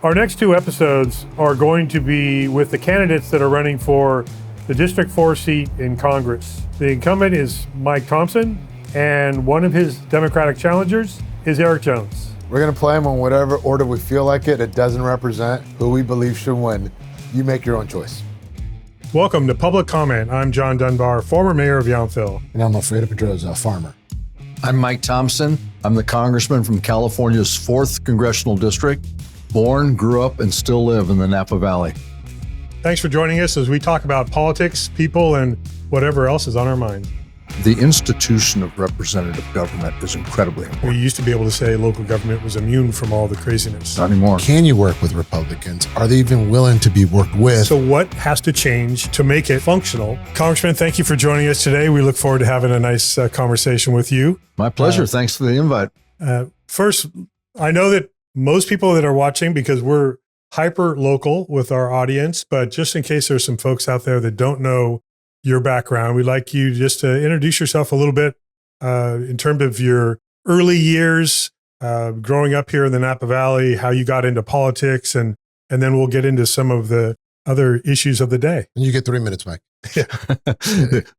Our next two episodes are going to be with the candidates that are running for the District 4 seat in Congress. The incumbent is Mike Thompson, and one of his Democratic challengers is Eric Jones. We're going to play them in whatever order we feel like it. It doesn't represent who we believe should win. You make your own choice. Welcome to Public Comment. I'm John Dunbar, former mayor of Yountville. And I'm Alfredo Pedroza, a farmer. I'm Mike Thompson. I'm the congressman from California's 4th Congressional District. Born, grew up, and still live in the Napa Valley. Thanks for joining us as we talk about politics, people, and whatever else is on our mind. The institution of representative government is incredibly important. We used to be able to say local government was immune from all the craziness. Not anymore. Can you work with Republicans? Are they even willing to be worked with? So what has to change to make it functional? Congressman, thank you for joining us today. We look forward to having a nice conversation with you. My pleasure. Thanks for the invite. First, I know that most people that are watching, because we're hyper local with our audience, but just in case there's some folks out there that don't know your background, we'd like you just to introduce yourself a little bit in terms of your early years, growing up here in the Napa Valley, how you got into politics, and then we'll get into some of the other issues of the day. And you get 3 minutes, Mike.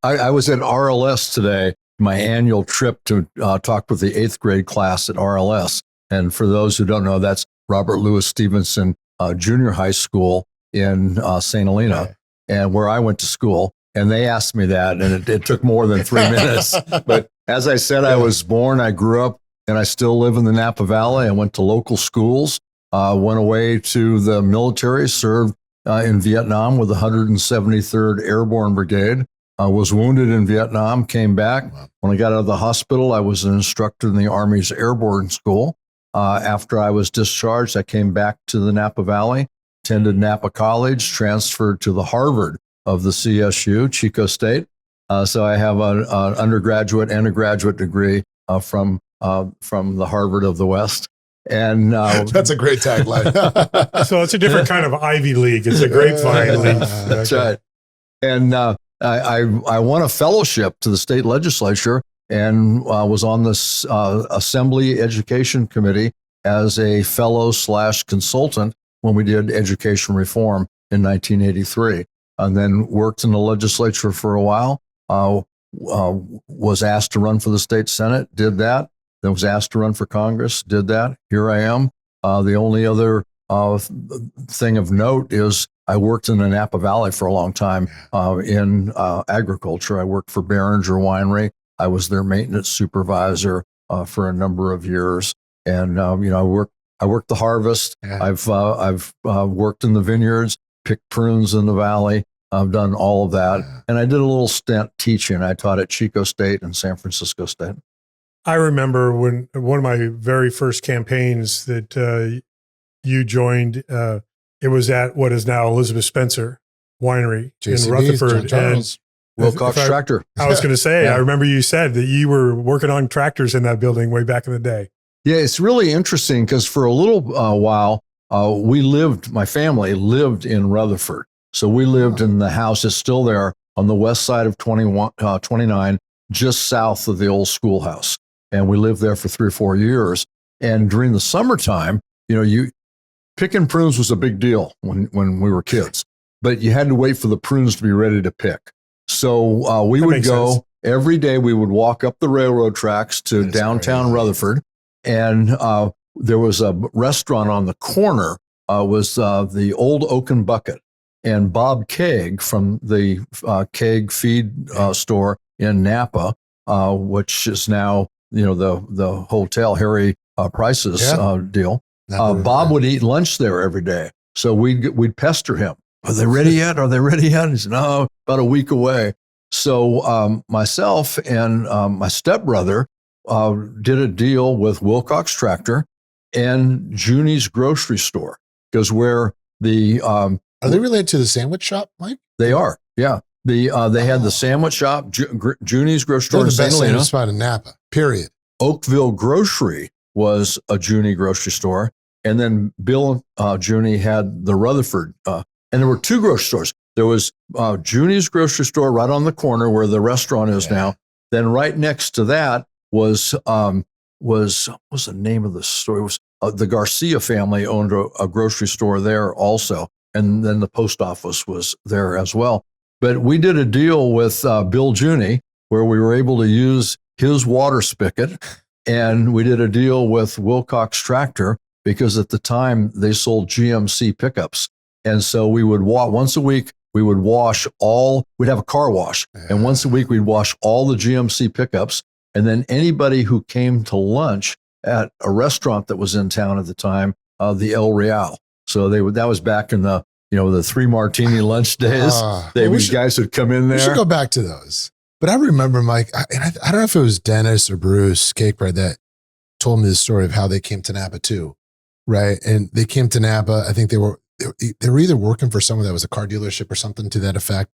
I was at RLS today, my annual trip to talk with the 8th grade class at RLS. And for those who don't know, that's Robert Louis Stevenson Junior High School in St. Helena, and where I went to school. And they asked me that, and it took more than 3 minutes. But as I said, I was born, I grew up, and I still live in the Napa Valley. I went to local schools, went away to the military, served in Vietnam with the 173rd Airborne Brigade, was wounded in Vietnam, came back. When I got out of the hospital, I was an instructor in the Army's Airborne School. After I was discharged, I came back to the Napa Valley, attended Napa College, transferred to the Harvard of the CSU, Chico State. So I have an undergraduate and a graduate degree from the Harvard of the West. And that's a great tagline. So it's a different kind of Ivy League. It's a grapevine league. That's right. And I won a fellowship to the state legislature and was on this Assembly Education Committee as a fellow/consultant when we did education reform in 1983. And then worked in the legislature for a while, was asked to run for the state Senate, did that. Then was asked to run for Congress, did that. Here I am. The only other thing of note is I worked in the Napa Valley for a long time in agriculture. I worked for Behringer Winery. I was their maintenance supervisor for a number of years, and I worked the harvest. Yeah. I've worked in the vineyards, picked prunes in the valley. I've done all of that, and I did a little stint teaching. I taught at Chico State and San Francisco State. I remember when one of my very first campaigns that you joined. It was at what is now Elizabeth Spencer Winery in Rutherford, and Wilcox Tractor. I was going to say, I remember you said that you were working on tractors in that building way back in the day. Yeah, it's really interesting because for a little while, my family lived in Rutherford. So we lived in the house that's still there on the west side of 29, just south of the old schoolhouse. And we lived there for 3 or 4 years. And during the summertime, picking prunes was a big deal when we were kids, but you had to wait for the prunes to be ready to pick. So we would go every day. We would walk up the railroad tracks to downtown Rutherford, and there was a restaurant on the corner. Was the Old Oaken Bucket, and Bob Kaeg from the Kaeg Feed store in Napa, which is now the Hotel Harry Price's deal. Bob would eat lunch there every day, so we'd pester him. Are they ready yet? Are they ready yet? He said, no, about a week away. So myself and my stepbrother did a deal with Wilcox Tractor and Junie's grocery store, because where the are they related to the sandwich shop, Mike? They are, yeah. They had the sandwich shop, Junie's grocery store in St. Helena. They're the best spot in Napa, period. Oakville Grocery was a Junie grocery store. And then Bill Junie had the Rutherford, and there were 2 grocery stores. There was Junie's grocery store right on the corner where the restaurant is now. Then right next to that was what was the name of the store? It was the Garcia family owned a grocery store there also. And then the post office was there as well. But we did a deal with Bill Juni where we were able to use his water spigot. And we did a deal with Wilcox Tractor because at the time they sold GMC pickups. And so we would once a week, we would we'd have a car wash. And once a week, we'd wash all the GMC pickups. And then anybody who came to lunch at a restaurant that was in town at the time, the El Real. So that was back in the 3 martini lunch days. These guys would come in there. We should go back to those. But I remember, Mike, I don't know if it was Dennis or Bruce Cakebread that told me the story of how they came to Napa too, right? And they came to Napa. I think they were either working for someone that was a car dealership or something to that effect.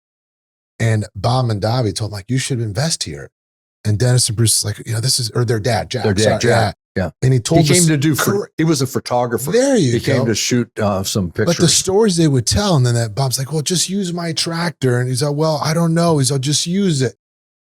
And Bob Mondavi told them, like, you should invest here. And Dennis and Bruce was like, this is, or their dad, Jack. Jack. Yeah. And he told he was a photographer. There you go. He came to shoot some pictures. But the stories they would tell, and then that Bob's like, well, just use my tractor. And he's like, well, I don't know. He's like, just use it.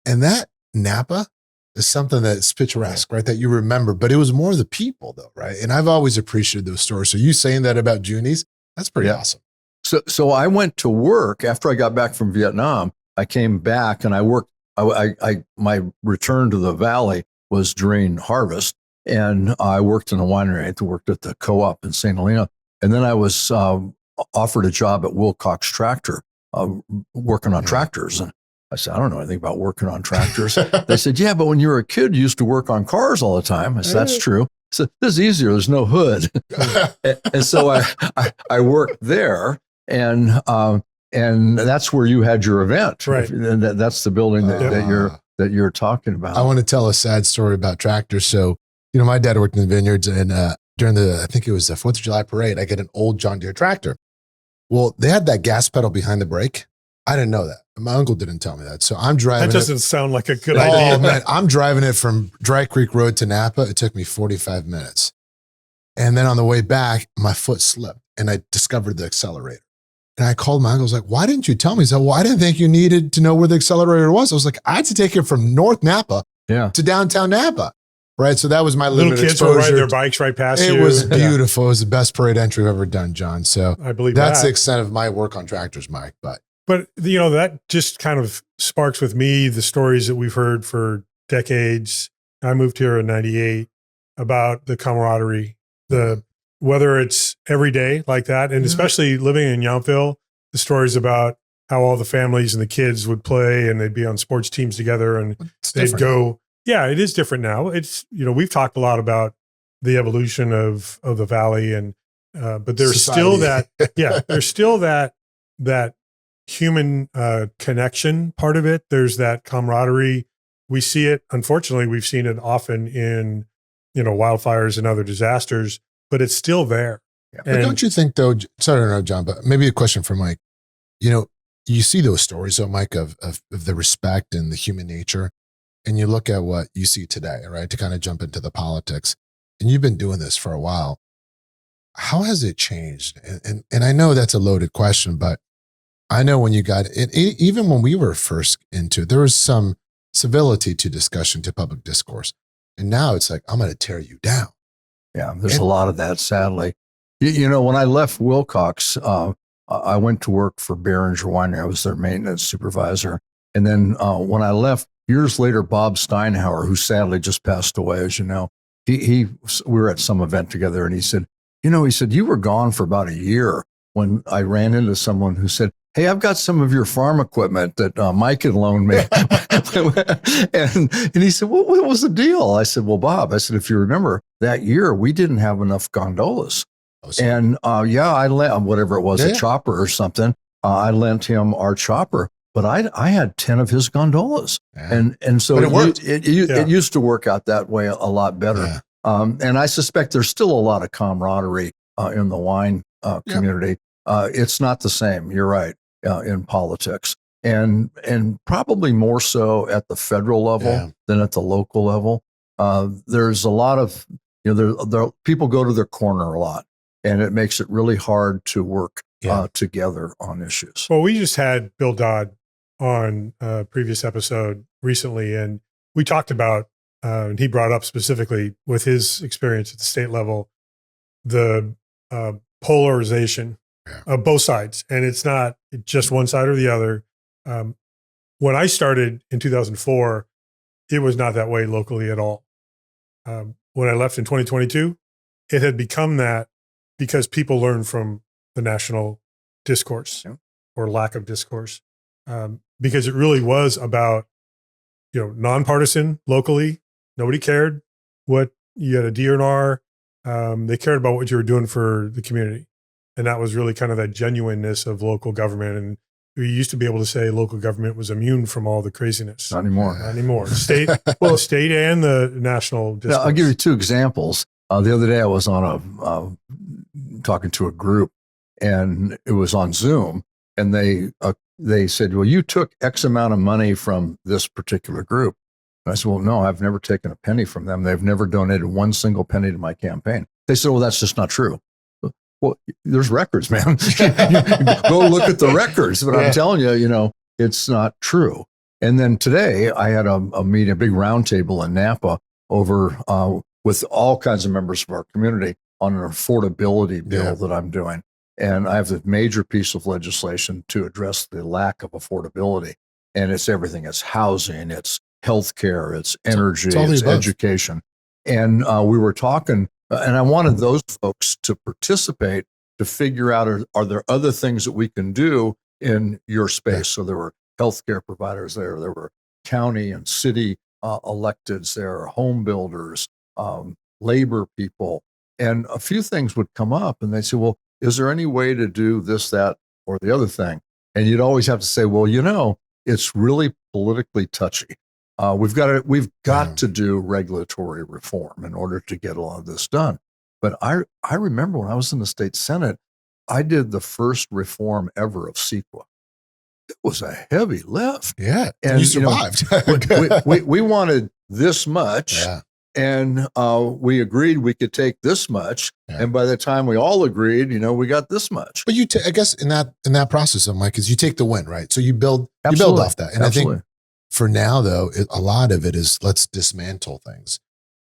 And that Napa is something that's picturesque, right? That you remember, but it was more the people though, right? And I've always appreciated those stories. So you saying that about Juni's, that's pretty awesome. So I went to work after I got back from Vietnam. I came back and I worked. My return to the Valley was during harvest, and I worked in a winery. I worked at the co-op in St. Helena, and then I was offered a job at Wilcox Tractor, working on tractors. And I said, I don't know anything about working on tractors. They said, yeah, but when you were a kid, you used to work on cars all the time. I said, that's true. I said, this is easier. There's no hood. and so I worked there, and that's where you had your event. Right. And that's the building that you're talking about. I want to tell a sad story about tractors. So, my dad worked in the vineyards, and during I think it was the 4th of July parade, I get an old John Deere tractor. Well, they had that gas pedal behind the brake. I didn't know that. My uncle didn't tell me that. So I'm driving. That doesn't sound like a good idea. Oh, man. I'm driving it from Dry Creek Road to Napa. It took me 45 minutes. And then on the way back, my foot slipped and I discovered the accelerator. And I called my uncle. I was like, why didn't you tell me? He said, well, I didn't think you needed to know where the accelerator was. I was like, I had to take it from North Napa to downtown Napa. Right. So that was my limited little kids exposure. were riding their bikes right past you. It was beautiful. It was the best parade entry I've ever done, John. So I believe that's the extent of my work on tractors, Mike. But that just kind of sparks with me the stories that we've heard for decades. I moved here in 98 about the camaraderie, whether it's every day like that, and especially living in Yountville, the stories about how all the families and the kids would play and they'd be on sports teams together and they'd go. Yeah, it is different now. It's, we've talked a lot about the evolution of the Valley but there's still that, there's still that human connection part of it. There's that camaraderie. We see it, unfortunately, we've seen it often in, wildfires and other disasters, but it's still there. Yeah. But don't you think though, sorry to interrupt, John, but maybe a question for Mike. You see those stories though, Mike, of the respect and the human nature. And you look at what you see today, right? To kind of jump into the politics, and you've been doing this for a while. How has it changed? And I know that's a loaded question, but I know when you got it, even when we were first into it, there was some civility to discussion, to public discourse. And now it's like, I'm going to tear you down. Yeah, there's a lot of that, sadly. When I left Wilcox, I went to work for Behringer Winery. I was their maintenance supervisor. And then when I left, years later, Bob Steinhauer, who sadly just passed away, as you know, we were at some event together, and he said, you were gone for about a year when I ran into someone who said, hey, I've got some of your farm equipment that Mike had loaned me. and he said, what was the deal? I said, well, Bob, if you remember that year, we didn't have enough gondolas. And I lent, whatever it was, a chopper or something. I lent him our chopper. But I had 10 of his gondolas. Yeah. And so it used to work out that way a lot better. Yeah. And I suspect there's still a lot of camaraderie in the wine community. It's not the same, you're right, in politics. And probably more so at the federal level than at the local level. There's a lot of, people go to their corner a lot, and it makes it really hard to work together on issues. Well, we just had Bill Dodd on a previous episode recently, and we talked about, and he brought up specifically with his experience at the state level, the polarization of both sides, and it's not just one side or the other. When I started in 2004, it was not that way locally at all. When I left in 2022, it had become that because people learned from the national discourse or lack of discourse, because it really was about, nonpartisan locally. Nobody cared what you had a D or an R. They cared about what you were doing for the community. And that was really kind of that genuineness of local government. And we used to be able to say local government was immune from all the craziness. Not anymore. Not anymore. State, state and the national discourse. Now, I'll give you two examples. The other day I was on talking to a group, and it was on Zoom, and they said, well, you took X amount of money from this particular group. And I said, well, no, I've never taken a penny from them. They've never donated one single penny to my campaign. They said, well, that's just not true. Well, there's records, man. Go look at the records. But I'm telling you, it's not true. And then today I had a meeting, a big roundtable in Napa over with all kinds of members of our community on an affordability bill that I'm doing. And I have a major piece of legislation to address the lack of affordability. And it's everything. It's housing, it's healthcare, it's energy, it's education. And we were talking, and I wanted those folks to participate to figure out, are there other things that we can do in your space? So there were healthcare providers there. There were county and city electeds there, home builders, labor people. And a few things would come up, and they'd say, well, is there any way to do this, that, or the other thing? And you'd always have to say, well, it's really politically touchy. We've got to do regulatory reform in order to get a lot of this done. But I remember when I was in the state Senate, I did the first reform ever of CEQA. It was a heavy lift. Yeah, and you survived. we wanted this much, and we agreed we could take this much. Yeah. And by the time we all agreed, we got this much. But I guess in that process, Mike, is you take the win, right? So you build off that. And I think for now, though, a lot of it is let's dismantle things.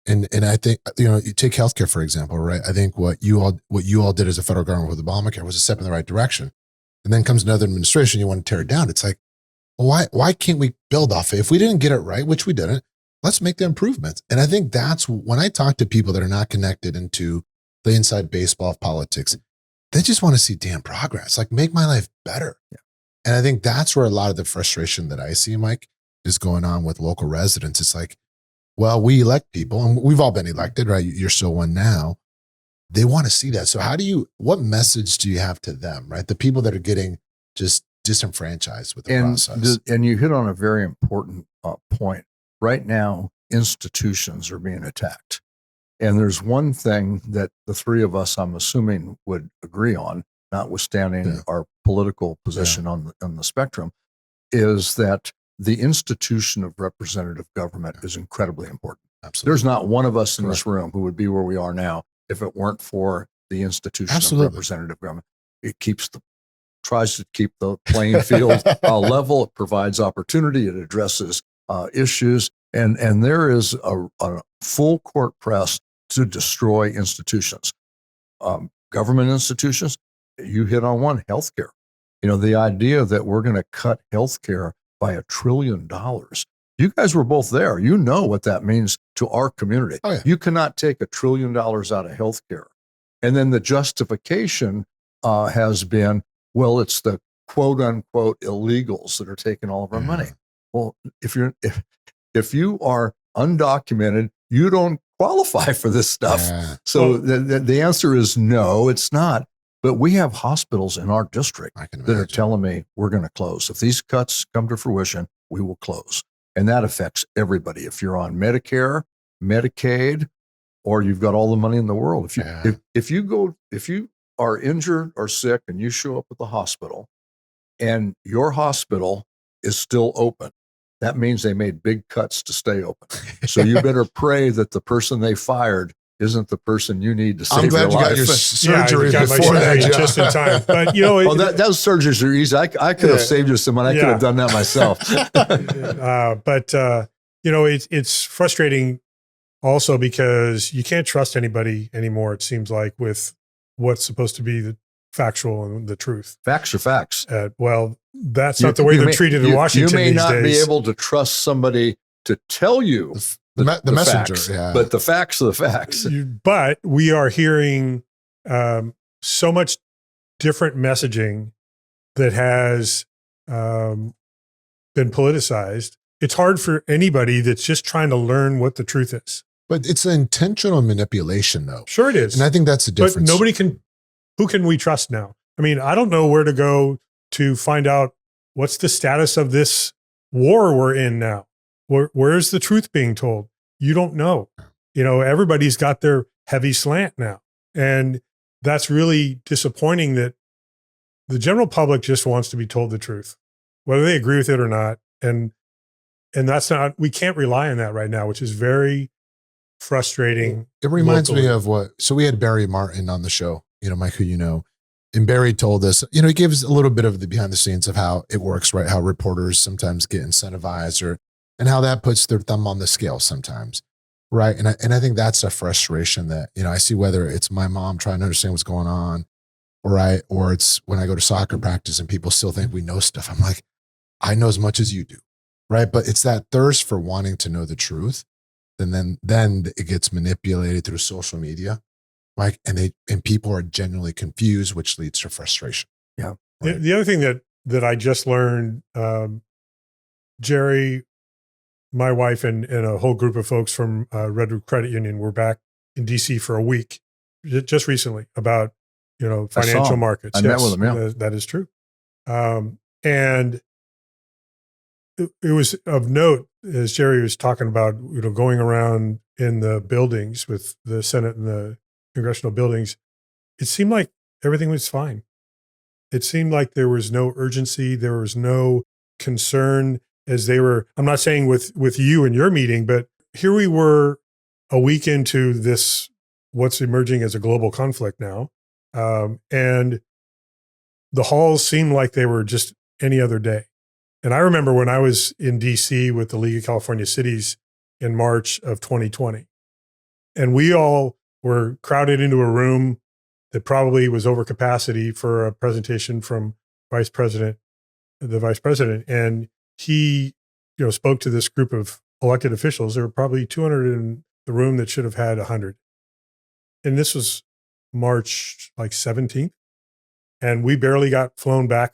And I think, you take healthcare, for example, right? I think what you all did as a federal government with Obamacare was a step in the right direction. And then comes another administration, you want to tear it down. It's like, well, why can't we build off it? If we didn't get it right, which we didn't, let's make the improvements. And I think that's when I talk to people that are not connected into the inside baseball of politics, they just want to see damn progress, like make my life better. Yeah. And I think that's where a lot of the frustration that I see, Mike, is going on with local residents. It's like, well, we elect people and we've all been elected, right? You're still one now. They want to see that. So what message do you have to them, right? The people that are getting just disenfranchised with the process. And you hit on a very important point. Right now, institutions are being attacked. And there's one thing that the three of us, I'm assuming, would agree on, notwithstanding our political position on the spectrum, is that the institution of representative government is incredibly important. Absolutely. There's not one of us in this room who would be where we are now if it weren't for the institution of representative government. It tries to keep the playing field level. It provides opportunity. It addresses issues. And there is a full court press to destroy institutions. Government institutions, you hit on one, healthcare. The idea that we're going to cut healthcare by $1 trillion. You guys were both there. You know what that means to our community. Oh, yeah. You cannot take $1 trillion out of healthcare. And then the justification has been, well, it's the quote unquote illegals that are taking all of our money. Well, if you are undocumented, you don't qualify for this stuff. So the answer is no, it's not. But we have hospitals in our district that are telling me we're going to close. If these cuts come to fruition, we will close. And that affects everybody. If you're on Medicare, Medicaid, or you've got all the money in the world. If you are injured or sick and you show up at the hospital and your hospital is still open, that means they made big cuts to stay open. So you better pray that the person they fired isn't the person you need to save your life. I'm glad you got your surgery before that, just in time. But those surgeries are easy. I could have saved you some money. I could have done that myself. But it's frustrating also because you can't trust anybody anymore, it seems like, with what's supposed to be the factual and the truth. Facts are facts. Well, that's not the way they're treated in Washington You may these not days. be able to trust somebody to tell you the messenger, facts, yeah. but the facts are the facts. But we are hearing so much different messaging that has been politicized. It's hard for anybody that's just trying to learn what the truth is. But it's an intentional manipulation, though. Sure it is. And I think that's the difference. But who can we trust now? I mean, I don't know where to go to find out what's the status of this war we're in now. Where's the truth being told? You don't know. Everybody's got their heavy slant now. And that's really disappointing that the general public just wants to be told the truth, whether they agree with it or not. And that's not, we can't rely on that right now, which is very frustrating. It reminds me of so we had Barry Martin on the show, Mike, who and Barry told us, he gives a little bit of the behind the scenes of how it works, right? How reporters sometimes get incentivized and how that puts their thumb on the scale sometimes. Right. And I think that's a frustration that, I see, whether it's my mom trying to understand what's going on, right? Or it's when I go to soccer practice and people still think we know stuff. I'm like, I know as much as you do. Right. But it's that thirst for wanting to know the truth. And then it gets manipulated through social media. Right. And people are genuinely confused, which leads to frustration. Yeah. Right? The other thing that I just learned, Jerry, my wife, and a whole group of folks from Redwood Credit Union were back in DC for a week just recently about, financial markets. I met with them. Yeah. That is true. And it was of note, as Jerry was talking about, going around in the buildings with the Senate and the congressional buildings, it seemed like everything was fine. It seemed like there was no urgency. There was no concern as they were, I'm not saying with you and your meeting, but here we were a week into this, what's emerging as a global conflict now. And the halls seemed like they were just any other day. And I remember when I was in DC with the League of California Cities in March of 2020, and we all were crowded into a room that probably was over capacity for a presentation from the vice president. And he, spoke to this group of elected officials. There were probably 200 in the room that should have had 100. And this was March 17th. And we barely got flown back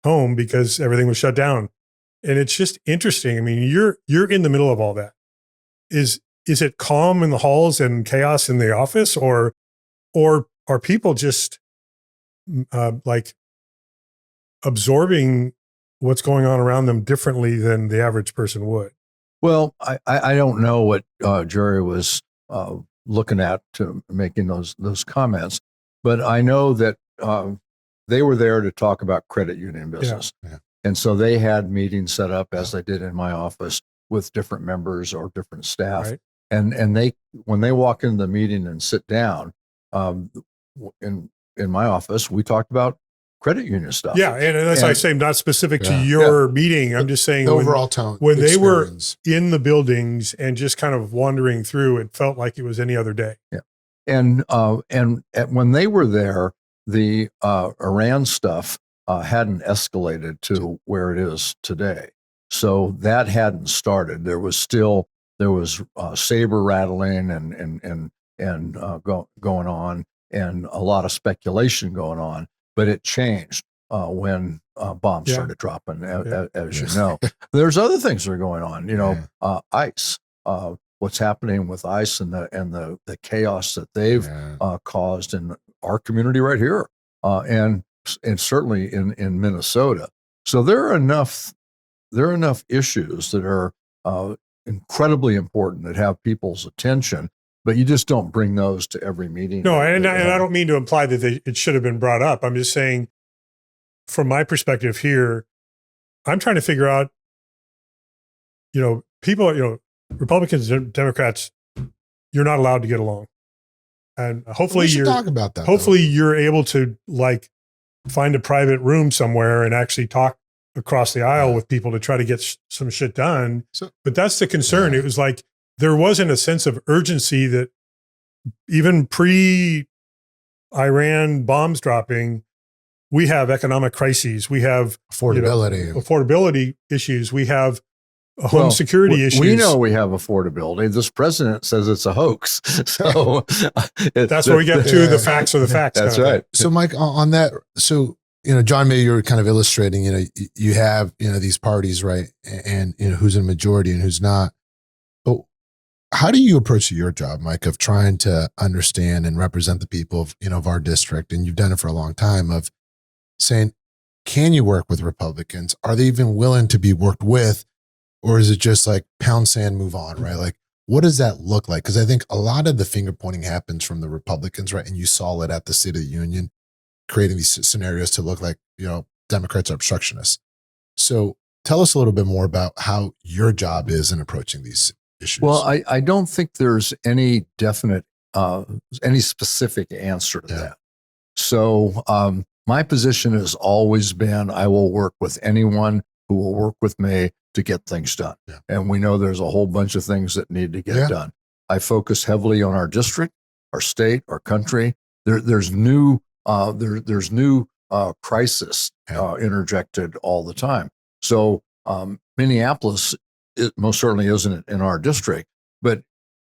home because everything was shut down. And it's just interesting. I mean, you're in the middle of all that. Is it calm in the halls and chaos in the office, or are people just absorbing what's going on around them differently than the average person would? Well, I don't know what Jerry was looking at to making those comments, but I know that they were there to talk about credit union business. Yeah. And so they had meetings set up, as they did in my office, with different members or different staff. Right. And they, when they walk into the meeting and sit down, in my office, we talked about credit union stuff. Yeah, and that's why I say not specific to Yeah. your meeting. I'm just saying The overall tone. when they were experience. in the buildings and just kind of wandering through, it felt like it was any other day. Yeah. And when they were there, the Iran stuff hadn't escalated to where it is today. So that hadn't started. There was saber rattling and going on, and a lot of speculation going on. But it changed when bombs started dropping, as you know. There's other things that are going on. ICE. What's happening with ICE and the chaos that they've caused in our community right here, and certainly in Minnesota. So there are enough issues that are incredibly important that have people's attention, but you just don't bring those to every meeting. No, and I don't mean to imply that it should have been brought up. I'm just saying, from my perspective here, I'm trying to figure out, people, Republicans and Democrats, you're not allowed to get along. And hopefully we should talk about that. Hopefully you're able to find a private room somewhere and actually talk across the aisle with people to try to get some shit done. But that's the concern. It was like there wasn't a sense of urgency that even pre-Iran bombs dropping, we have economic crises. We have affordability issues. We have home security issues. We know we have affordability. This president says it's a hoax. So that's where we get to the facts are the facts. That's right. So Mike, on that, so, John, maybe you're kind of illustrating, you have, these parties, right? And, who's in majority and who's not. But how do you approach your job, Mike, of trying to understand and represent the people of, of our district? And you've done it for a long time, of saying, can you work with Republicans? Are they even willing to be worked with? Or is it just like pound sand, move on, right? Like, what does that look like? Because I think a lot of the finger pointing happens from the Republicans, right? And you saw it at the State of the Union, creating these scenarios to look like, Democrats are obstructionists. So tell us a little bit more about how your job is in approaching these issues. Well, I don't think there's any definite, any specific answer to that. So my position has always been, I will work with anyone who will work with me to get things done. Yeah. And we know there's a whole bunch of things that need to get done. I focus heavily on our district, our state, our country. There's new crisis interjected all the time. So Minneapolis, it most certainly isn't in our district, but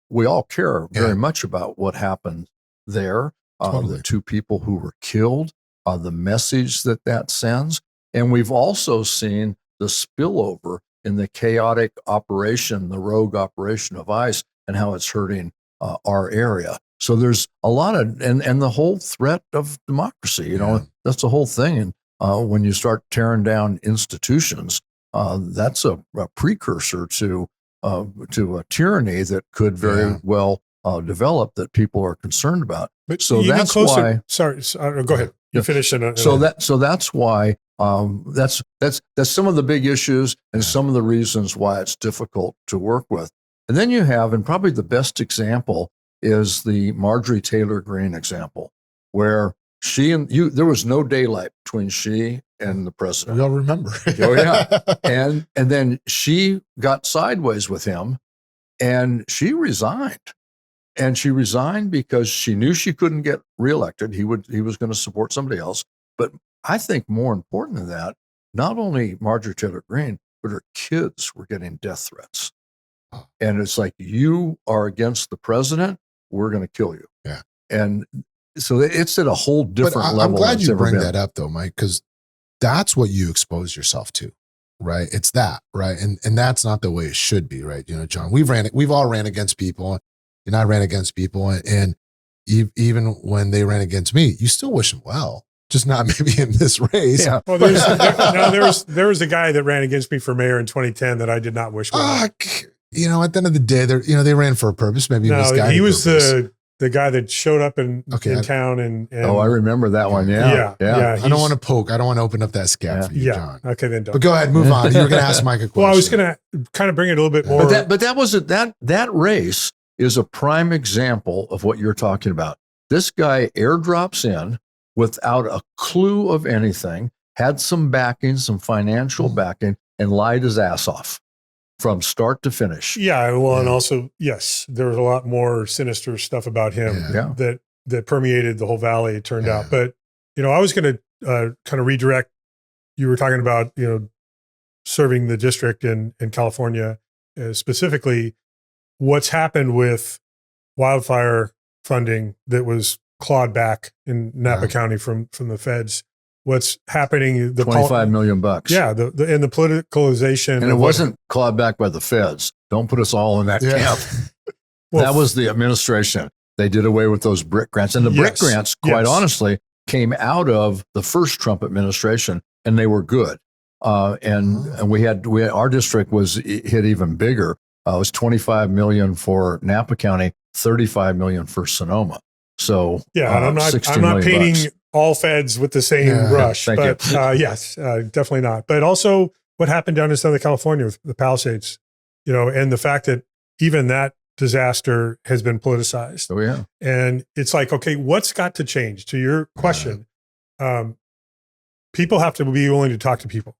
we all care very much about what happened there. Totally. The 2 people who were killed, the message that sends. And we've also seen the spillover in the chaotic operation, the rogue operation of ICE, and how it's hurting our area. So there's a lot of, and the whole threat of democracy, that's the whole thing. And when you start tearing down institutions, that's a precursor to a tyranny that could very well develop, that people are concerned about. But so even that's closer, why. Sorry, go ahead. You finish it. So that's why that's some of the big issues and some of the reasons why it's difficult to work with. And then you have, and probably the best example is the Marjorie Taylor Greene example, where there was no daylight between she and the president. We all remember. Oh yeah. And then she got sideways with him and she resigned. And she resigned because she knew she couldn't get reelected. He was going to support somebody else. But I think more important than that, not only Marjorie Taylor Greene, but her kids were getting death threats. And it's like, you are against the president, we're going to kill you. Yeah. And so it's at a whole different level. I'm glad you bring that up though, Mike, because that's what you expose yourself to, right? It's that, right? And that's not the way it should be, right? John, we've all ran against people, and I ran against people, and even when they ran against me, you still wish them well, just not maybe in this race. Yeah. Well, there was a guy that ran against me for mayor in 2010 that I did not wish well. At the end of the day, they ran for a purpose. Maybe he was the guy that showed up in town and I remember that one. Yeah. I don't want to poke. I don't want to open up that scab for you, John. Okay, then don't. But go ahead, move on. You were going to ask Mike a question. Well, I was going to kind of bring it a little bit more. But that wasn't that race is a prime example of what you're talking about. This guy airdrops in without a clue of anything, had some backing, some financial backing, and lied his ass off from start to finish. Yeah, well, and also, yes, there was a lot more sinister stuff about him that permeated the whole valley, it turned out. But, I was going to kind of redirect. You were talking about, serving the district in California, specifically what's happened with wildfire funding that was clawed back in Napa County from the feds. What's happening? The $25 million. Yeah, the politicalization, and it wasn't clawed back by the feds. Don't put us all in that camp. Well, that was the administration. They did away with those BRIC grants, and the BRIC grants, quite honestly, came out of the first Trump administration, and they were good. And we had our district was hit even bigger. It was $25 million for Napa County, $35 million for Sonoma. So and I'm not painting all feds with the same brush, but yes, definitely not. But also what happened down in Southern California with the Palisades, and the fact that even that disaster has been politicized. Oh yeah. And it's like, okay, what's got to change? To your question, people have to be willing to talk to people.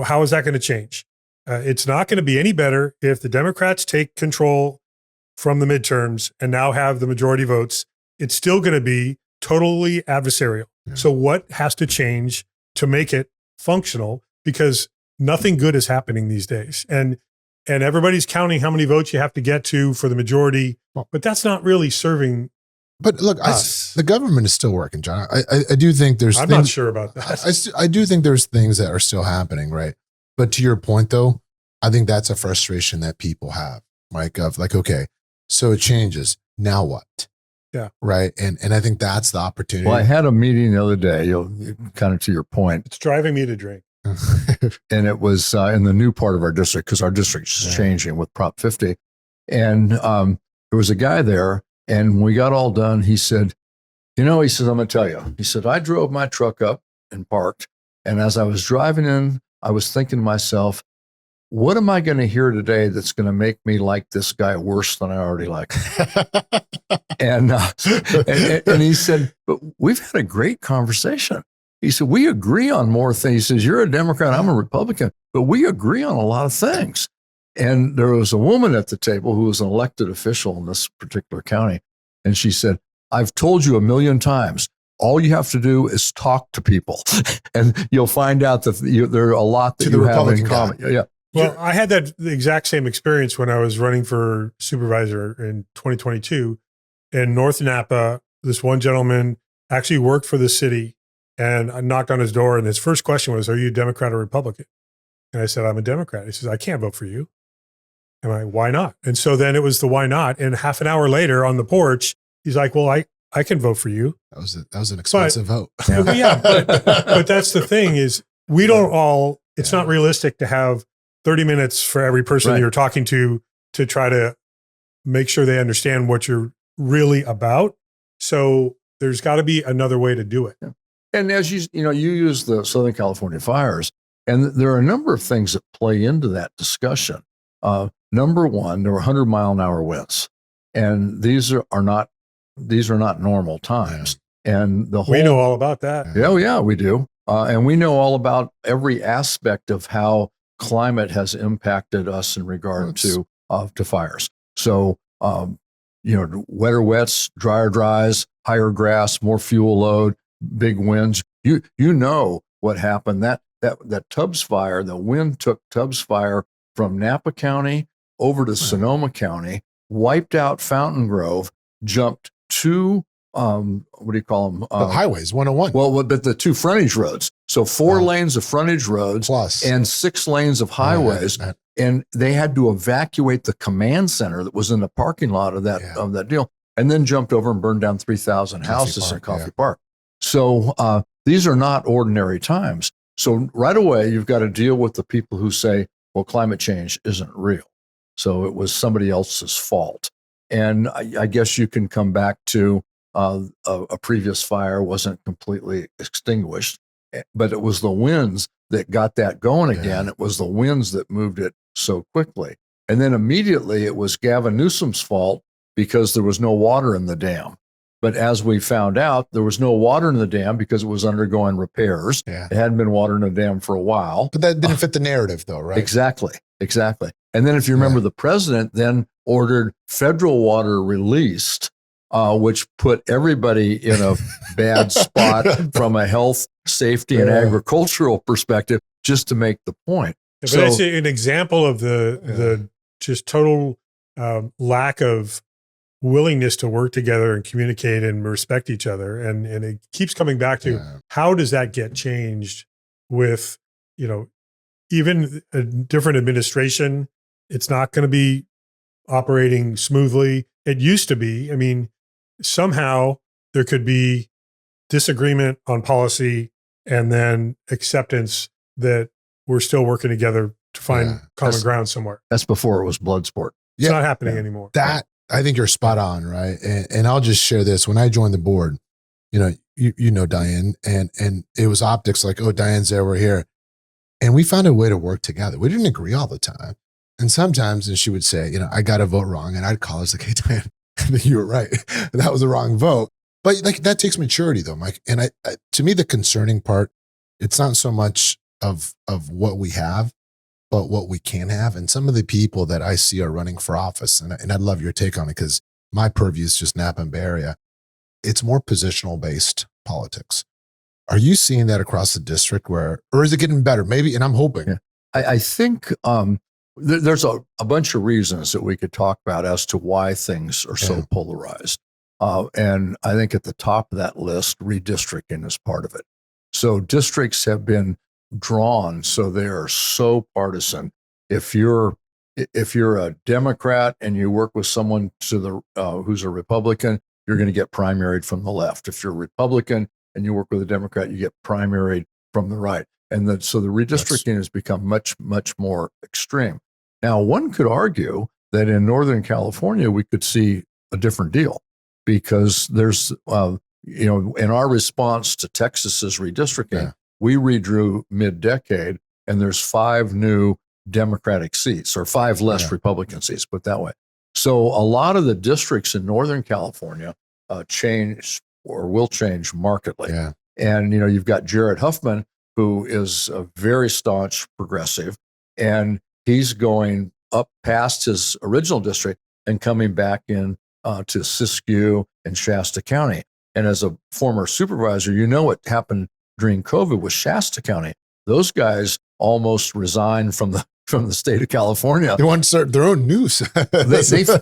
How is that going to change? It's not going to be any better if the Democrats take control from the midterms and now have the majority votes. It's still going to be totally adversarial. Yeah. So what has to change to make it functional? Because nothing good is happening these days. And everybody's counting how many votes you have to get to for the majority, but that's not really serving. But look, the government is still working, John. I do think there's. I'm not sure about that. I do think there's things that are still happening, right? But to your point, though, I think that's a frustration that people have, Mike. Of like, okay, so it changes. Now what? Yeah. Right. And I think that's the opportunity. Well, I had a meeting the other day. Kind of to your point. It's driving me to drink. And it was in the new part of our district because our district is changing with Prop 50. And there was a guy there, and when we got all done, he said, he said, I'm going to tell you. He said, I drove my truck up and parked. And as I was driving in, I was thinking to myself, what am I going to hear today that's going to make me like this guy worse than I already like him? and he said, but we've had a great conversation. He said, we agree on more things. He says, you're a Democrat, I'm a Republican, but we agree on a lot of things. And there was a woman at the table who was an elected official in this particular county. And she said, I've told you a million times, all you have to do is talk to people and you'll find out that there are a lot that you have in common. Yeah. Well, I had the exact same experience when I was running for supervisor in 2022 in North Napa. This one gentleman actually worked for the city, and I knocked on his door, and his first question was, are you a Democrat or Republican? And I said, I'm a Democrat. He says, I can't vote for you. And I, why not? And so then it was the why not. And half an hour later on the porch, he's like, well, I can vote for you. That was an expensive vote. Yeah, but that's the thing is we don't all, it's not realistic to have 30 minutes for every person you're talking to try to make sure they understand what you're really about. So there's got to be another way to do it. Yeah. And as you use the Southern California fires, and there are a number of things that play into that discussion. Number one, there were 100-mile-an-hour winds, and these are not normal times. And we know all about that. Yeah, we do, and we know all about every aspect of how climate has impacted us in regard to fires. So, wetter wets, drier dries, higher grass, more fuel load, big winds. You know what happened. That Tubbs fire, the wind took Tubbs fire from Napa County over to Sonoma County, wiped out Fountain Grove, jumped two, what do you call them? The highways, 101. Well, but the two frontage roads. So 4 lanes of frontage roads plus and 6 lanes of highways. And they had to evacuate the command center that was in the parking lot of that deal, and then jumped over and burned down 3,000 houses in Coffey Park. So these are not ordinary times. So right away, you've got to deal with the people who say, well, climate change isn't real. So it was somebody else's fault. And I guess you can come back to a previous fire wasn't completely extinguished, but it was the winds that got that going again. It was the winds that moved it so quickly. And then immediately it was Gavin Newsom's fault because there was no water in the dam. But as we found out, there was no water in the dam because it was undergoing repairs. Yeah. It hadn't been water in the dam for a while. But that didn't fit the narrative though, right? Exactly. And then if you remember, the president then ordered federal water released, which put everybody in a bad spot from a health, safety, and agricultural perspective, just to make the point. But that's an example of the just total lack of willingness to work together and communicate and respect each other. And it keeps coming back to how does that get changed with, even a different administration? It's not going to be operating smoothly. It used to be. I mean, somehow there could be disagreement on policy and then acceptance that we're still working together to find common ground somewhere. That's before it was blood sport. It's not happening anymore. That, I think you're spot on, right? And I'll just share this. When I joined the board, you know Diane, and it was optics like, oh, Diane's there, we're here. And we found a way to work together. We didn't agree all the time. And sometimes, and she would say, I got to vote wrong. And I'd call her, like, hey, Diane, I think you were right. That was the wrong vote. But like that takes maturity though, Mike. And I to me, the concerning part, it's not so much of what we have, but what we can have. And some of the people that I see are running for office, and I'd love your take on it because my purview is just Napa and Bay Area. It's more positional based politics. Are you seeing that across the district or is it getting better? Maybe, and I'm hoping. Yeah. I think there's a bunch of reasons that we could talk about as to why things are so polarized. And I think at the top of that list, redistricting is part of it. So districts have been drawn so they are so partisan. If you're a Democrat and you work with someone who's a Republican, you're going to get primaried from the left. If you're a Republican and you work with a Democrat, you get primaried from the right. And so the redistricting has become much, much more extreme. Now, one could argue that in Northern California, we could see a different deal because there's, in our response to Texas's redistricting, we redrew mid-decade and there's 5 new Democratic seats or 5 less Republican seats, put it that way. So a lot of the districts in Northern California change or will change markedly. Yeah. And, you've got Jared Huffman, who is a very staunch progressive, and he's going up past his original district and coming back in to Siskiyou and Shasta County. And as a former supervisor, what happened during COVID with Shasta County. Those guys almost resigned from the state of California. They want to start their own news.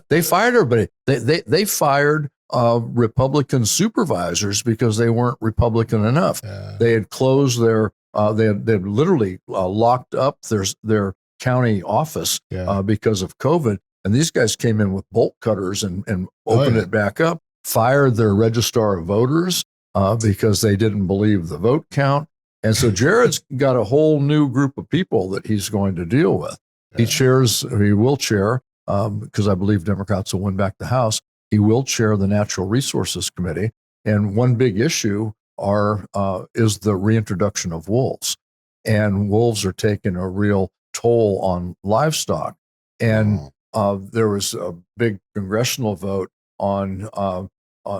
they fired everybody. They fired Republican supervisors because they weren't Republican enough. They had closed their. They had literally locked up their county office because of COVID. And these guys came in with bolt cutters and opened it back up, fired their registrar of voters because they didn't believe the vote count. And so Jared's got a whole new group of people that he's going to deal with. He will chair, because I believe Democrats will win back the House. He will chair the Natural Resources Committee. And one big issue is the reintroduction of wolves. And wolves are taking a real toll on livestock. And there was a big congressional vote on,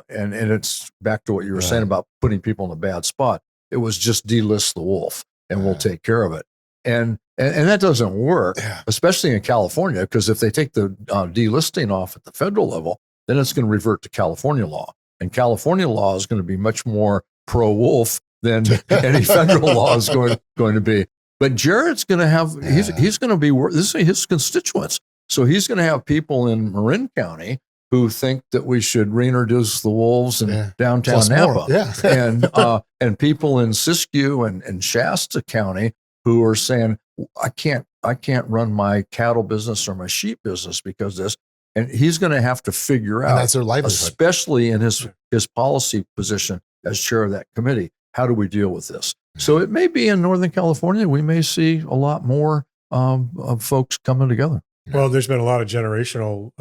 and it's back to what you were saying about putting people in a bad spot. It was just delist the wolf and we'll take care of it. And that doesn't work, especially in California, because if they take the delisting off at the federal level, then it's going to revert to California law. And California law is going to be much more pro-wolf than any federal law is going to be. But Jared's going to have, he's going to be, this is his constituents. So he's going to have people in Marin County who think that we should reintroduce the wolves in downtown Plus Napa. And people in Siskiyou and Shasta County who are saying, I can't run my cattle business or my sheep business because of this. And he's going to have to figure out, that's their livelihood, especially in his policy position as chair of that committee, how do we deal with this? So it may be in Northern California, we may see a lot more of folks coming together. Well, there's been a lot of generational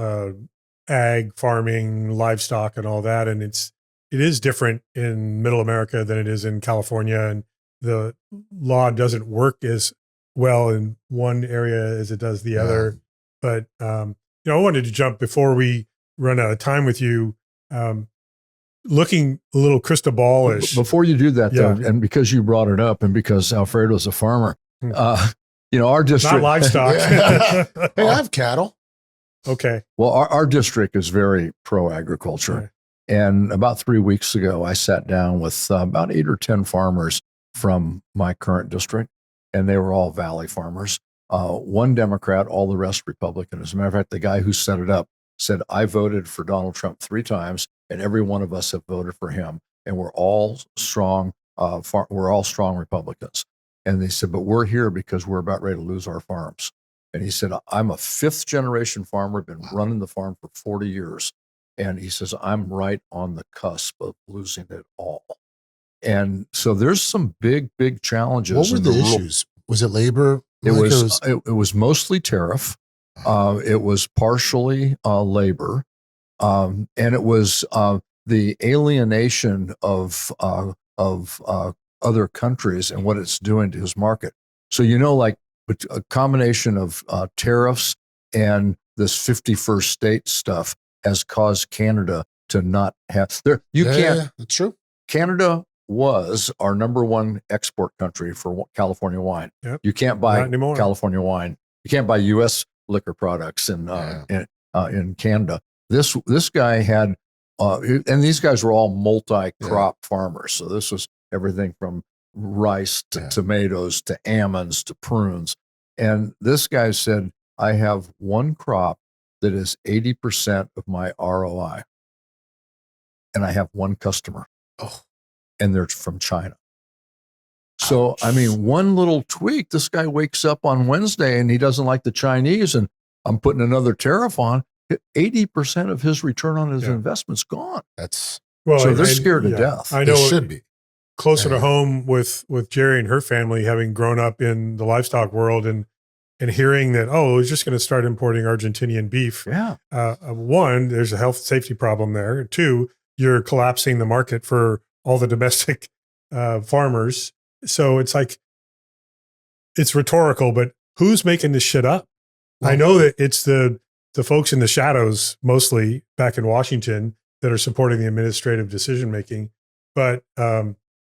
ag farming, livestock, and all that, and it is different in Middle America than it is in California, and the law doesn't work as well in one area as it does the other. But I wanted to jump before we run out of time with you. Looking a little crystal ball-ish. Before you do that, though, and because you brought it up, and because Alfredo's a farmer, our district, not livestock. Hey, I have cattle. Okay. Well, our district is very pro-agriculture. Right. And about 3 weeks ago, I sat down with about 8 or 10 farmers from my current district, and they were all Valley farmers. One Democrat, all the rest Republican. As a matter of fact, the guy who set it up said, I voted for Donald Trump 3 times, and every one of us have voted for him. And we're all strong, Republicans. And they said, but we're here because we're about ready to lose our farms. And he said, I'm a 5th generation farmer, been running the farm for 40 years. And he says, I'm right on the cusp of losing it all. And so there's some big, big challenges. What were the issues? Was it labor? It was mostly tariff. It was partially labor. And it was the alienation of other countries and what it's doing to his market. So, like a combination of tariffs and this 51st state stuff has caused Canada to not have there. You can't. That's true. Canada was our number one export country for California wine. Yep. You can't buy Not anymore. California wine. You can't buy U.S. liquor products in Canada. This guy had, and these guys were all multi-crop farmers. So this was everything from rice to tomatoes to almonds to prunes. And this guy said, I have one crop that is 80% of my ROI. And I have one customer. Oh. And they're from China. So, I mean, one little tweak, this guy wakes up on Wednesday and he doesn't like the Chinese, and I'm putting another tariff on. 80% of his return on his investment's gone. That's so they're scared to death. I know it should be closer to home with Jerry and her family, having grown up in the livestock world and hearing that, oh, we're just going to start importing Argentinian beef. Yeah. One, there's a health safety problem there. Two, you're collapsing the market for all the domestic farmers. So it's like, it's rhetorical, but who's making this shit up? I know that it's the folks in the shadows, mostly back in Washington, that are supporting the administrative decision-making. But,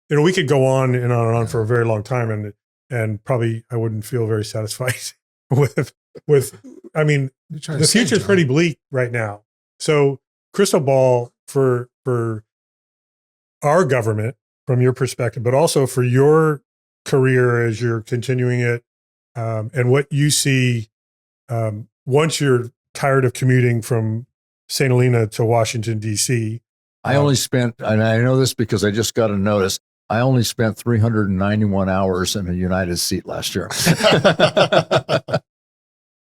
we could go on and on and on for a very long time, and probably I wouldn't feel very satisfied with, I mean, the future is pretty bleak right now. So crystal ball for our government, from your perspective, but also for your career as you're continuing it, and what you see once you're tired of commuting from St. Helena to Washington, D.C. I only spent, and I know this because I just got a notice, I only spent 391 hours in a United seat last year.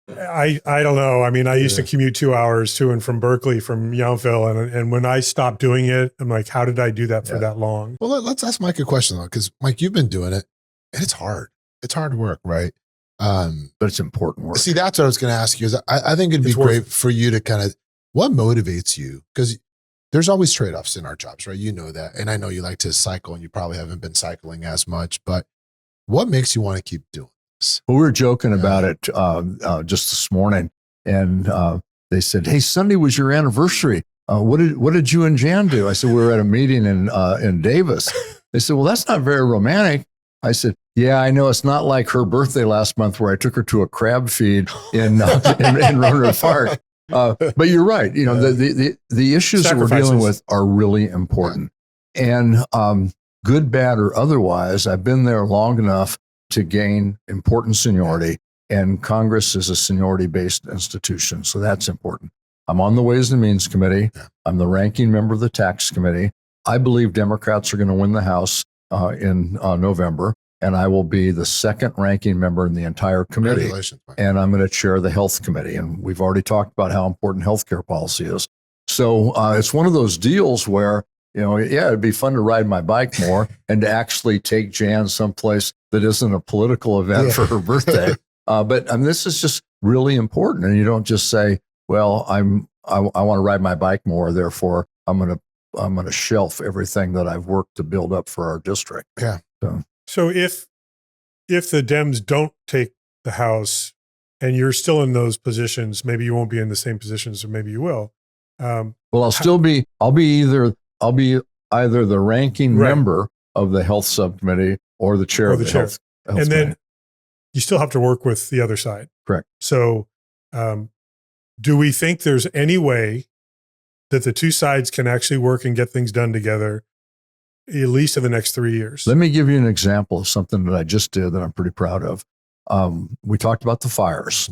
I don't know. I mean, I used to commute 2 hours to and from Berkeley from Yountville. And when I stopped doing it, I'm like, how did I do that for that long? Well, let's ask Mike a question though, because Mike, you've been doing it and it's hard. It's hard work, right? But it's important work. See, that's what I was going to ask you. Is I think it'd be great for you to kind of, what motivates you? Because there's always trade-offs in our jobs, right? You know that. And I know you like to cycle and you probably haven't been cycling as much, but what makes you want to keep doing this? Well, we were joking about it just this morning, and they said, hey, Sunday was your anniversary. What did you and Jan do? I said, we were at a meeting in Davis. They said, well, that's not very romantic. I said, yeah, I know. It's not like her birthday last month where I took her to a crab feed in Roanoke Park. But you're right. You know, the issues that we're dealing with are really important. And good, bad, or otherwise, I've been there long enough to gain important seniority. And Congress is a seniority-based institution. So that's important. I'm on the Ways and Means Committee. I'm the ranking member of the Tax Committee. I believe Democrats are going to win the House in November. And I will be the second ranking member in the entire committee. And I'm going to chair the health committee. And we've already talked about how important healthcare policy is. So it's one of those deals where, it'd be fun to ride my bike more and to actually take Jan someplace that isn't a political event for her birthday. But this is just really important. And you don't just say, well, I want to ride my bike more, therefore I'm going to shelf everything that I've worked to build up for our district. Yeah. So if the Dems don't take the House and you're still in those positions, maybe you won't be in the same positions, or maybe you will. Well, I'll be either the ranking member of the health subcommittee or the chair of the health and committee. Then you still have to work with the other side. Correct. So do we think there's any way that the two sides can actually work and get things done together, at least in the next 3 years? Let me give you an example of something that I just did that I'm pretty proud of. We talked about the fires,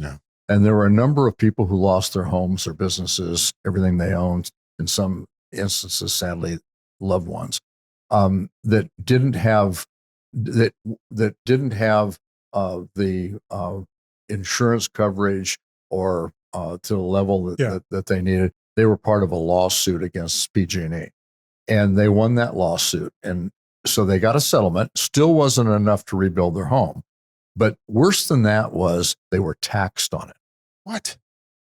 and there were a number of people who lost their homes, their businesses, everything they owned, in some instances, sadly, loved ones, that didn't have the insurance coverage or to the level that they needed. They were part of a lawsuit against PG&E. And they won that lawsuit. And so they got a settlement, still wasn't enough to rebuild their home. But worse than that was they were taxed on it. What?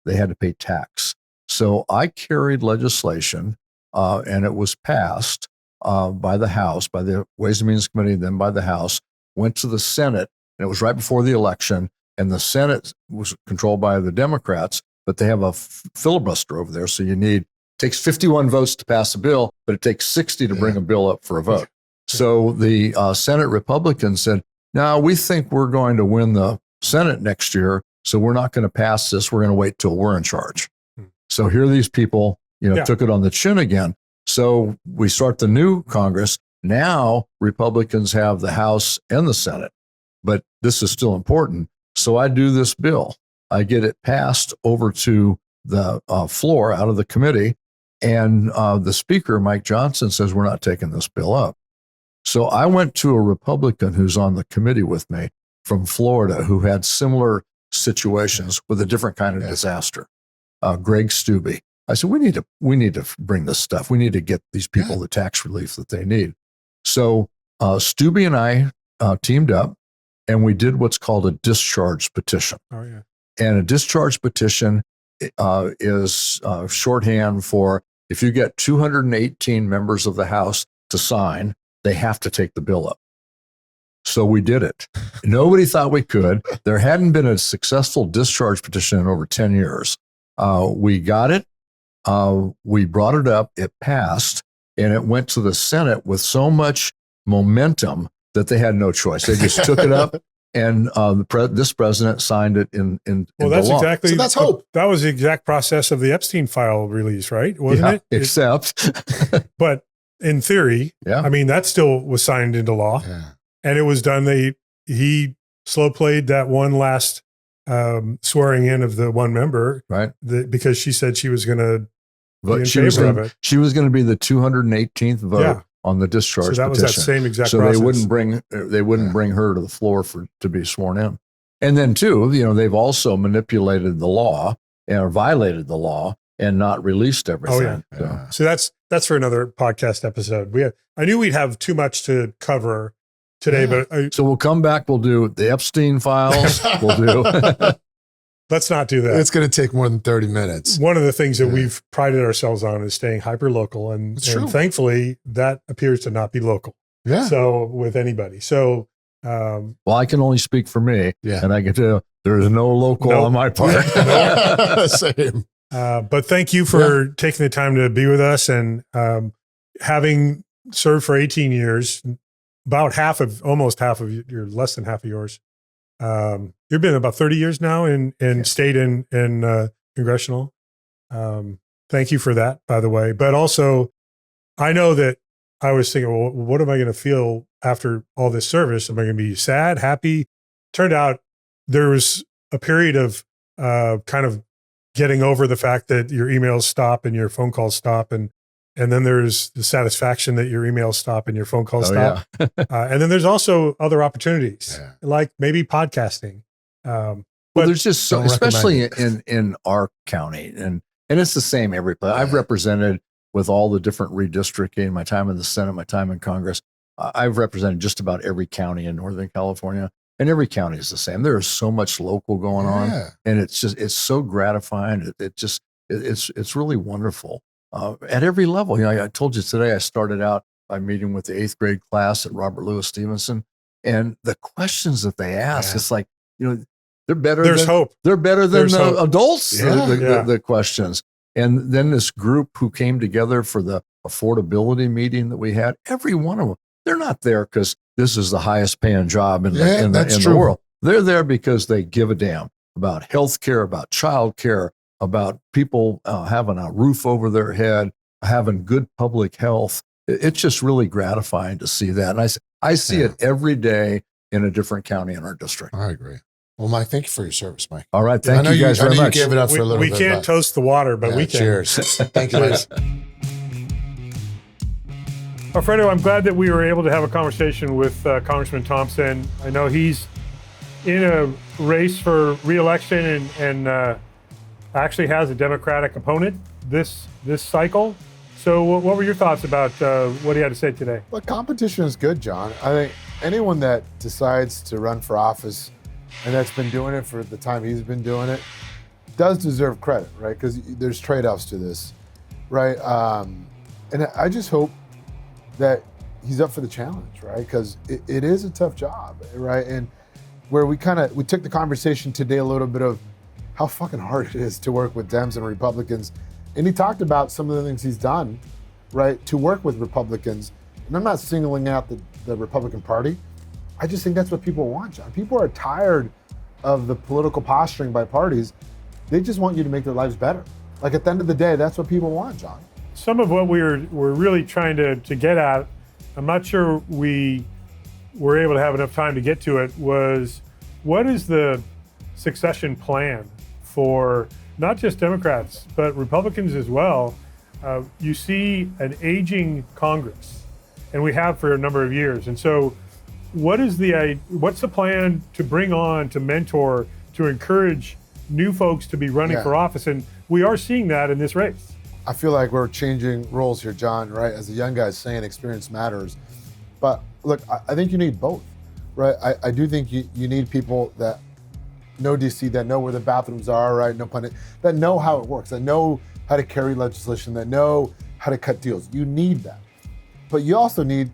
They had to pay tax. So I carried legislation and it was passed by the House, by the Ways and Means Committee, then by the House, went to the Senate, and it was right before the election. And the Senate was controlled by the Democrats, but they have a filibuster over there. So takes 51 votes to pass a bill, but it takes 60 to bring a bill up for a vote. So the Senate Republicans said, "No, we think we're going to win the Senate next year, so we're not going to pass this. We're going to wait till we're in charge." So here these people, took it on the chin again. So we start the new Congress. Now Republicans have the House and the Senate, but this is still important. So I do this bill. I get it passed over to the floor out of the committee, and the Speaker, Mike Johnson, says we're not taking this bill up. So I went to a Republican who's on the committee with me from Florida who had similar situations with a different kind of disaster, Greg Stubbe. I said, we need to bring this stuff. We need to get these people the tax relief that they need. So Stubbe and I teamed up, and we did what's called a discharge petition. Oh, yeah. And a discharge petition is shorthand for if you get 218 members of the House to sign, they have to take the bill up. So we did it. Nobody thought we could. There hadn't been a successful discharge petition in over 10 years. We got it. We brought it up. It passed, and it went to the Senate with so much momentum that they had no choice. They just took it up, and this president signed it in well, that's law. exactly. So that's hope. That was the exact process of the Epstein file release, right? Wasn't it? Except, But in theory, I mean, that still was signed into law, and it was done. He slow played that one last swearing in of the one member, right? Because she said she was going to. But she was going to be the 218th vote on the discharge petition. So that was that same exact so process. They wouldn't bring her to the floor to be sworn in. And then too, they've also manipulated the law and violated the law and not released everything. Oh, yeah. So that's for another podcast episode. I knew we'd have too much to cover today, but so we'll come back. We'll do the Epstein files. We'll do. Let's not do that. It's going to take more than 30 minutes. One of the things that we've prided ourselves on is staying hyper local, and thankfully that appears to not be local. Yeah. So with anybody. So well, I can only speak for me, and I can tell there's no local on my part. Same. But thank you for taking the time to be with us, and having served for 18 years, almost half of your, less than half of yours. You've been about 30 years now in state and congressional. Thank you for that, by the way. But also, I know that I was thinking, well, what am I going to feel after all this service? Am I going to be sad, happy? Turned out there was a period of kind of getting over the fact that your emails stop and your phone calls stop, and then there's the satisfaction that your emails stop and your phone calls stop. Yeah. And then there's also other opportunities, like maybe podcasting. But there's just so, especially in our county, and it's the same every place. I've represented with all the different redistricting, my time in the Senate, my time in Congress. I've represented just about every county in Northern California, and every county is the same. There is so much local going on, and it's so gratifying. It's really wonderful. At every level. I told you today, I started out by meeting with the 8th grade class at Robert Louis Stevenson, and the questions that they ask, it's like, they're better. There's hope. They're better than the hope. Adults, the questions. And then this group who came together for the affordability meeting that we had, every one of them, they're not there because this is the highest paying job in the world. They're there because they give a damn about healthcare, about childcare, about people having a roof over their head, having good public health. It's just really gratifying to see that. And I see it every day in a different county in our district. I agree. Well, Mike, thank you for your service, Mike. All right. Thank you guys very much. You gave it up for a little bit. We can't toast the water, but we can. Cheers. Thank you, Mike. Alfredo, I'm glad that we were able to have a conversation with Congressman Thompson. I know he's in a race for reelection and actually has a Democratic opponent this cycle. So what were your thoughts about what he had to say today? Well, competition is good, John. I think anyone that decides to run for office and that's been doing it for the time he's been doing it does deserve credit, right? Because there's trade-offs to this, right? And I just hope that he's up for the challenge, right? Because it is a tough job, right? And where we took the conversation today a little bit of how fucking hard it is to work with Dems and Republicans. And he talked about some of the things he's done, right, to work with Republicans And I'm not singling out the Republican Party. I just think that's what people want, John. People are tired of the political posturing by parties. They just want you to make their lives better. Like at the end of the day, that's what people want, John. Some of what we're really trying to get at, I'm not sure we were able to have enough time to get to it, was what is the succession plan for not just Democrats, but Republicans as well? You see an aging Congress, and we have for a number of years. And so what's the plan to bring on, to mentor, to encourage new folks to be running for office? And we are seeing that in this race. I feel like we're changing roles here, John, right? As the young guy's saying, experience matters. But look, I think you need both, right? I do think you need people that know DC, that know where the bathrooms are, right? No pun intended, that know how it works, that know how to carry legislation, that know how to cut deals. You need that. But you also need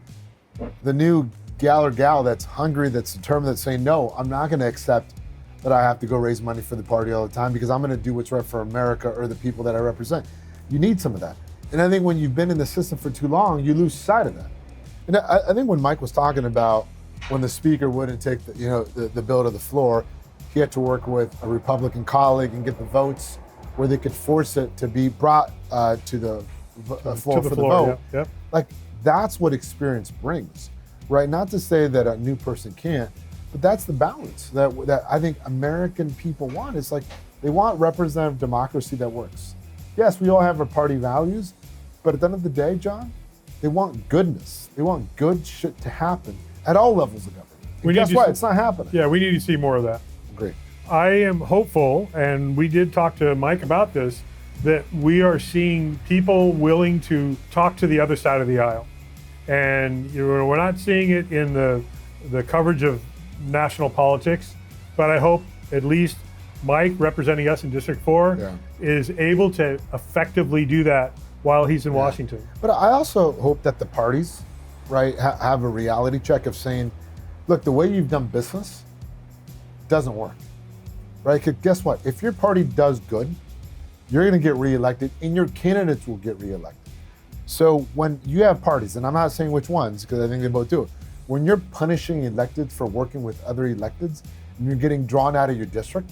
the new gal or gal that's hungry, that's determined, that's saying, no, I'm not gonna accept that I have to go raise money for the party all the time because I'm gonna do what's right for America or the people that I represent. You need some of that. And I think when you've been in the system for too long, you lose sight of that. And I think when Mike was talking about when the speaker wouldn't take the bill to the floor, he had to work with a Republican colleague and get the votes where they could force it to be brought to the floor for the vote. Yep. Like that's what experience brings, right? Not to say that a new person can't, but that's the balance that I think American people want. It's like they want representative democracy that works. Yes, we all have our party values, but at the end of the day, John, they want goodness. They want good shit to happen at all levels of government. And guess what? It's not happening. Yeah, we need to see more of that. Great. I am hopeful, and we did talk to Mike about this, that we are seeing people willing to talk to the other side of the aisle. And we're not seeing it in the coverage of national politics, but I hope at least Mike, representing us in District 4, is able to effectively do that while he's in Washington. But I also hope that the parties, right, have a reality check of saying, look, the way you've done business doesn't work, right? Because guess what? If your party does good, you're going to get reelected and your candidates will get reelected. So when you have parties, and I'm not saying which ones, because I think they both do it, when you're punishing electeds for working with other electeds and you're getting drawn out of your district,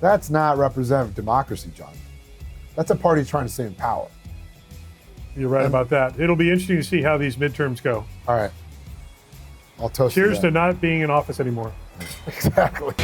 that's not representative democracy, John. That's a party trying to stay in power. You're right about that. It'll be interesting to see how these midterms go. All right. I'll toast Cheers to to not being in office anymore. Exactly.